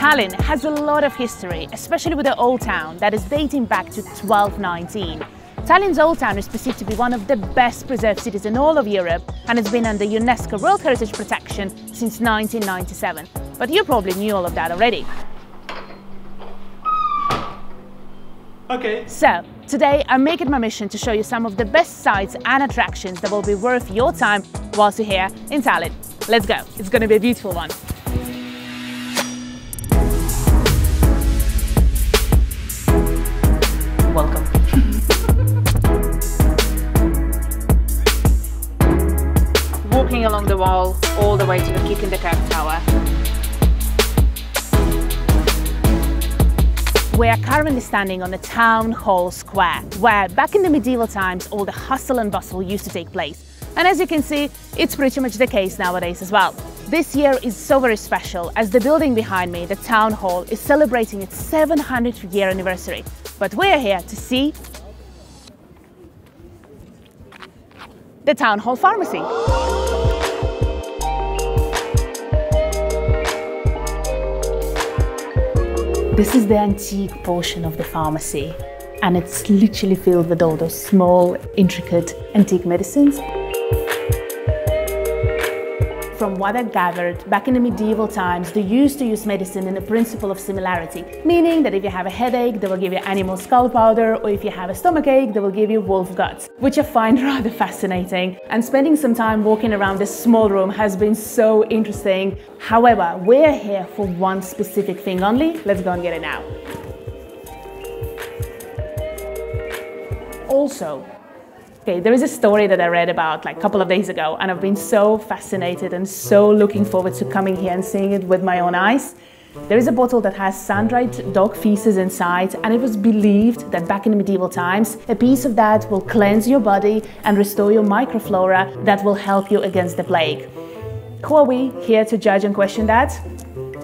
Tallinn has a lot of history, especially with the Old Town that is dating back to 1219. Tallinn's Old Town is perceived to be one of the best preserved cities in all of Europe and has been under UNESCO World Heritage Protection since 1997. But you probably knew all of that already. Okay. So, today I'm making my mission to show you some of the best sites and attractions that will be worth your time whilst you're here in Tallinn. Let's go, it's going to be a beautiful one. Welcome. Walking along the wall all the way to the Kök Tower. We are currently standing on the Town Hall Square, where back in the medieval times all the hustle and bustle used to take place. And as you can see, it's pretty much the case nowadays as well. This year is so very special as the building behind me, the Town Hall, is celebrating its 700th year anniversary. But we're here to see the Town Hall Pharmacy. This is the antique portion of the pharmacy, and it's literally filled with all those small, intricate, antique medicines. From what I gathered, back in the medieval times, they used to use medicine in a principle of similarity, meaning that if you have a headache, they will give you animal skull powder, or if you have a stomachache, they will give you wolf guts, which I find rather fascinating. And spending some time walking around this small room has been so interesting. However, we're here for one specific thing only. Let's go and get it now. Also, okay, there is a story that I read about like a couple of days ago, and I've been so fascinated and so looking forward to coming here and seeing it with my own eyes. There is a bottle that has sun-dried dog feces inside, and it was believed that back in the medieval times, a piece of that will cleanse your body and restore your microflora that will help you against the plague. Who are we here to judge and question that?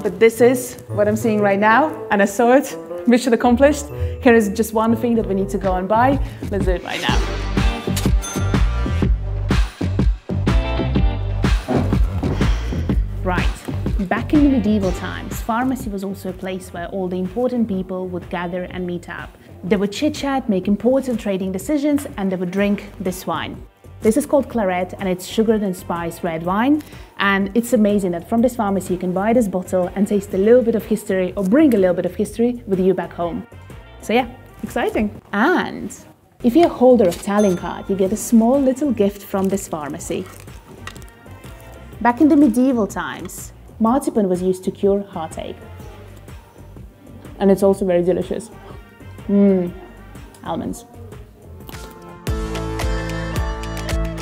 But this is what I'm seeing right now, and I saw it. Mission accomplished. Here is just one thing that we need to go and buy. Let's do it right now. Right, back in the medieval times, pharmacy was also a place where all the important people would gather and meet up. They would chit-chat, make important trading decisions, and they would drink this wine. This is called claret, and it's sugared and spiced red wine. And it's amazing that from this pharmacy you can buy this bottle and taste a little bit of history, or bring a little bit of history with you back home. So yeah, exciting. And if you're a holder of Tallinn Card, you get a small little gift from this pharmacy. Back in the medieval times, marzipan was used to cure heartache. And it's also very delicious. Almonds.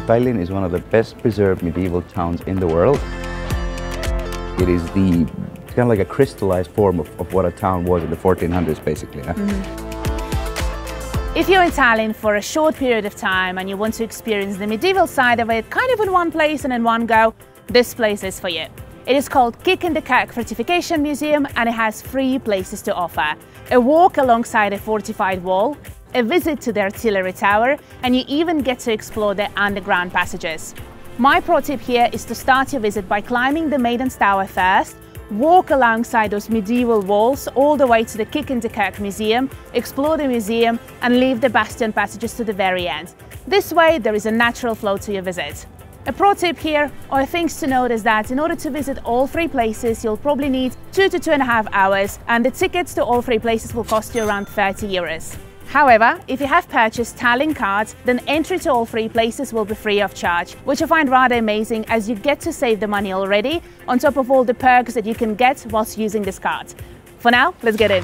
Tallinn is one of the best preserved medieval towns in the world. It is kind of like a crystallized form of what a town was in the 1400s, basically. If you're in Tallinn for a short period of time and you want to experience the medieval side of it, kind of in one place and in one go, this place is for you. It is called Kök Fortification Museum, and it has 3 places to offer. A walk alongside a fortified wall, a visit to the artillery tower, and you even get to explore the underground passages. My pro tip here is to start your visit by climbing the Maiden's Tower first, walk alongside those medieval walls all the way to the Kök Museum, explore the museum, and leave the bastion passages to the very end. This way there is a natural flow to your visit. A pro tip here, or things to note, is that in order to visit all 3 places, you'll probably need 2 to 2.5 hours, and the tickets to all 3 places will cost you around 30 euros. However, if you have purchased Tallinn Card, then entry to all 3 places will be free of charge, which I find rather amazing as you get to save the money already, on top of all the perks that you can get whilst using this card. For now, let's get in.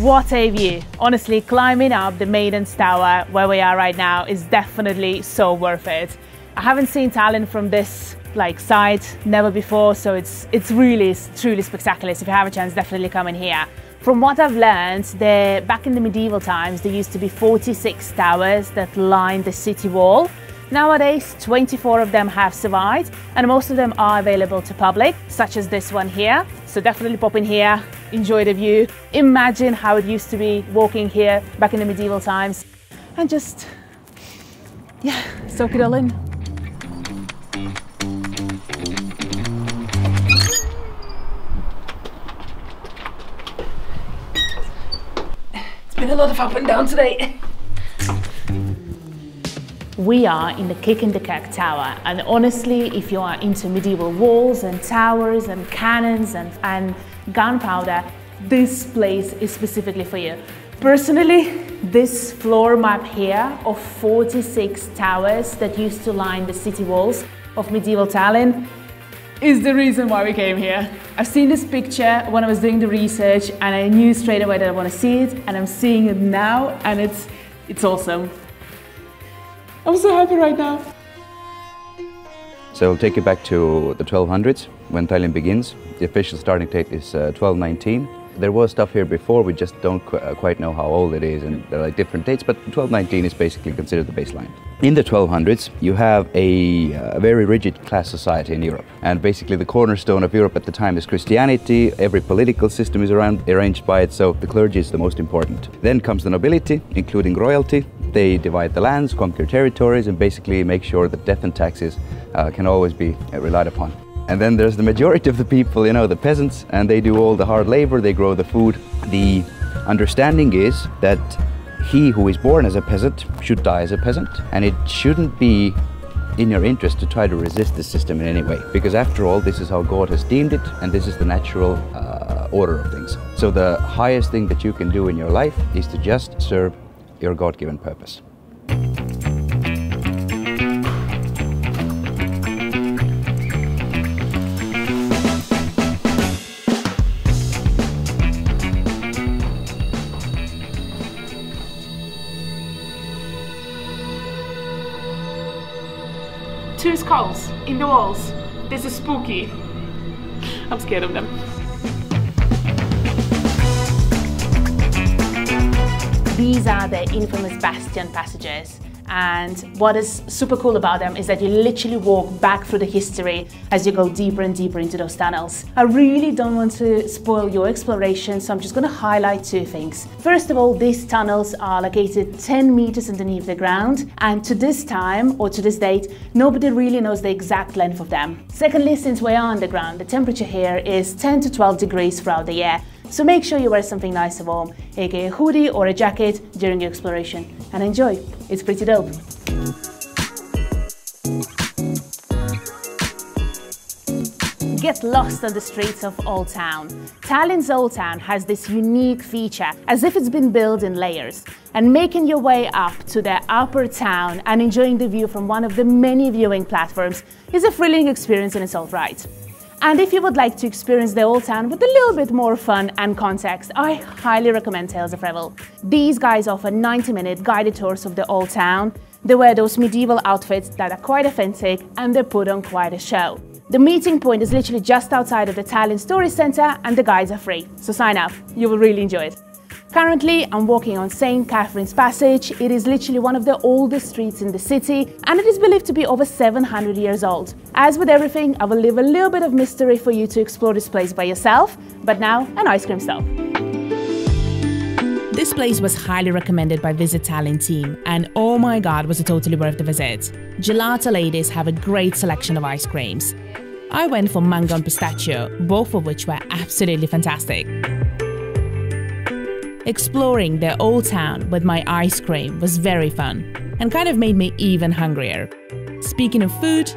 What a view! Honestly, climbing up the Maiden's Tower where we are right now is definitely so worth it. I haven't seen Tallinn from this side, never before, so it's really truly spectacular. So if you have a chance, definitely come in here. From what I've learned, back in the medieval times, there used to be 46 towers that lined the city wall. Nowadays, 24 of them have survived, and most of them are available to public, such as this one here. So definitely pop in here, enjoy the view, imagine how it used to be walking here back in the medieval times, and just, yeah, soak it all in. It's been a lot of up and down today. We are in the Kök Tower, and honestly, if you are into medieval walls and towers and cannons and gunpowder, this place is specifically for you. Personally, this floor map here of 46 towers that used to line the city walls of medieval Tallinn is the reason why we came here. I've seen this picture when I was doing the research and I knew straight away that I want to see it, and I'm seeing it now, and it's awesome. I'm so happy right now. So I'll take you back to the 1200s when Tallinn begins. The official starting date is 1219. There was stuff here before, we just don't quite know how old it is, and there are like different dates, but 1219 is basically considered the baseline. In the 1200s, you have a very rigid class society in Europe. And basically the cornerstone of Europe at the time is Christianity. Every political system is arranged by it, so the clergy is the most important. Then comes the nobility, including royalty. They divide the lands, conquer territories, and basically make sure that death and taxes can always be relied upon. And then there's the majority of the people, you know, the peasants, and they do all the hard labor, they grow the food. The understanding is that he who is born as a peasant should die as a peasant, and it shouldn't be in your interest to try to resist the system in any way, because after all, this is how God has deemed it, and this is the natural order of things. So the highest thing that you can do in your life is to just serve your God-given purpose. Two skulls in the walls. This is spooky. I'm scared of them. These are the infamous bastion passages, and what is super cool about them is that you literally walk back through the history as you go deeper and deeper into those tunnels. I really don't want to spoil your exploration, so I'm just going to highlight two things. First of all, these tunnels are located 10 meters underneath the ground, and to this time, or to this date, nobody really knows the exact length of them. Secondly, since we are underground, the temperature here is 10 to 12 degrees throughout the year. So make sure you wear something nice and warm, aka a hoodie or a jacket during your exploration, and enjoy. It's pretty dope. Get lost on the streets of Old Town. Tallinn's Old Town has this unique feature, as if it's been built in layers. And making your way up to the upper town and enjoying the view from one of the many viewing platforms is a thrilling experience in its own right. And if you would like to experience the Old Town with a little bit more fun and context, I highly recommend Tales of Reval. These guys offer 90-minute guided tours of the Old Town. They wear those medieval outfits that are quite authentic, and they put on quite a show. The meeting point is literally just outside of the Tallinn Story Centre, and the guides are free, so sign up, you will really enjoy it. Currently, I'm walking on St. Catherine's Passage. It is literally one of the oldest streets in the city, and it is believed to be over 700 years old. As with everything, I will leave a little bit of mystery for you to explore this place by yourself, but now an ice cream stop. This place was highly recommended by Visit Tallinn team, and oh my god, was it totally worth the visit. Gelato Ladies have a great selection of ice creams. I went for mango and pistachio, both of which were absolutely fantastic. Exploring the Old Town with my ice cream was very fun and kind of made me even hungrier. Speaking of food,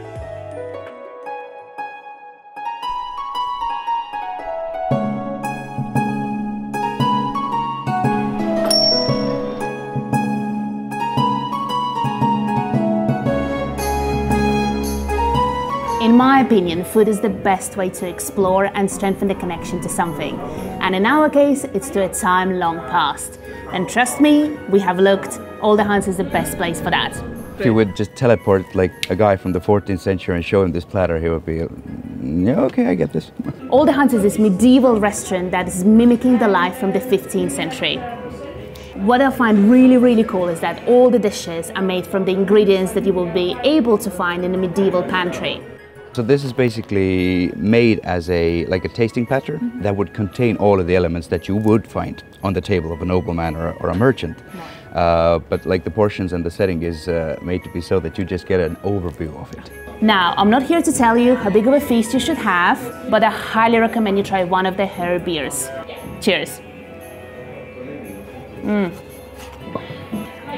in my opinion, food is the best way to explore and strengthen the connection to something. And in our case, it's to a time long past. And trust me, we have looked. Olde Hansa is the best place for that. If you would just teleport like a guy from the 14th century and show him this platter, he would be, yeah, okay, I get this. Olde Hansa is this medieval restaurant that is mimicking the life from the 15th century. What I find really cool is that all the dishes are made from the ingredients that you will be able to find in a medieval pantry. So this is basically made as like a tasting platter that would contain all of the elements that you would find on the table of a nobleman or a merchant. But like the portions and the setting is made to be so that you just get an overview of it. Now, I'm not here to tell you how big of a feast you should have, but I highly recommend you try one of the herb beers. Cheers.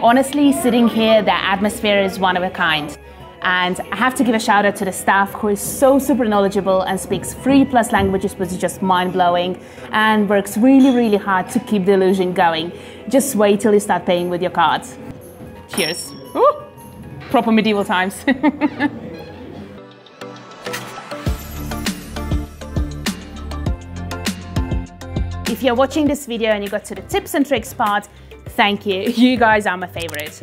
Honestly, sitting here, the atmosphere is one of a kind. And I have to give a shout out to the staff who is so super knowledgeable and speaks 3+ languages, which is just mind-blowing, and works really, really hard to keep the illusion going. Just wait till you start paying with your cards. Cheers. Ooh, proper medieval times. If you're watching this video and you got to the tips and tricks part, thank you. You guys are my favorite.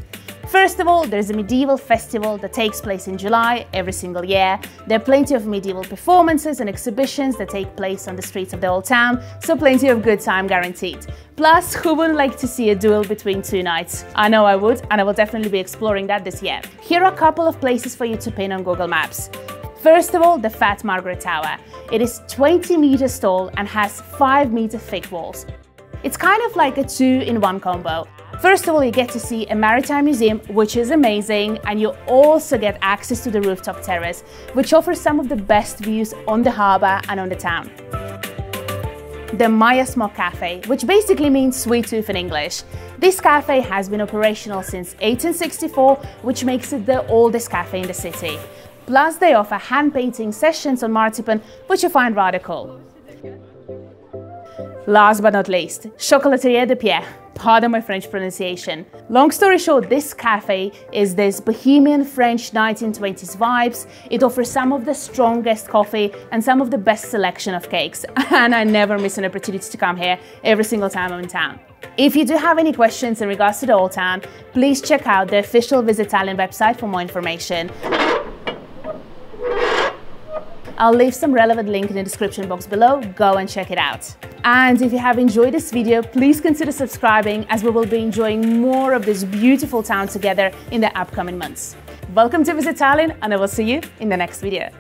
First of all, there's a medieval festival that takes place in July every single year. There are plenty of medieval performances and exhibitions that take place on the streets of the old town, so plenty of good time guaranteed. Plus, who wouldn't like to see a duel between two knights? I know I would, and I will definitely be exploring that this year. Here are a couple of places for you to pin on Google Maps. First of all, the Fat Margaret Tower. It is 20 meters tall and has 5-meter thick walls. It's kind of like a 2-in-1 combo. First of all, you get to see a maritime museum, which is amazing, and you also get access to the rooftop terrace, which offers some of the best views on the harbour and on the town. The Maiasmokk cafe, which basically means sweet tooth in English. This cafe has been operational since 1864, which makes it the oldest cafe in the city. Plus, they offer hand-painting sessions on marzipan, which I find rather cool. Last but not least, Chocolaterie de Pierre. Pardon my French pronunciation. Long story short, this cafe is this bohemian French 1920s vibes. It offers some of the strongest coffee and some of the best selection of cakes. And I never miss an opportunity to come here every single time I'm in town. If you do have any questions in regards to the old town, please check out the official Visit Tallinn website for more information. I'll leave some relevant link in the description box below, go and check it out. And if you have enjoyed this video, please consider subscribing, as we will be enjoying more of this beautiful town together in the upcoming months. Welcome to Visit Tallinn, and I will see you in the next video.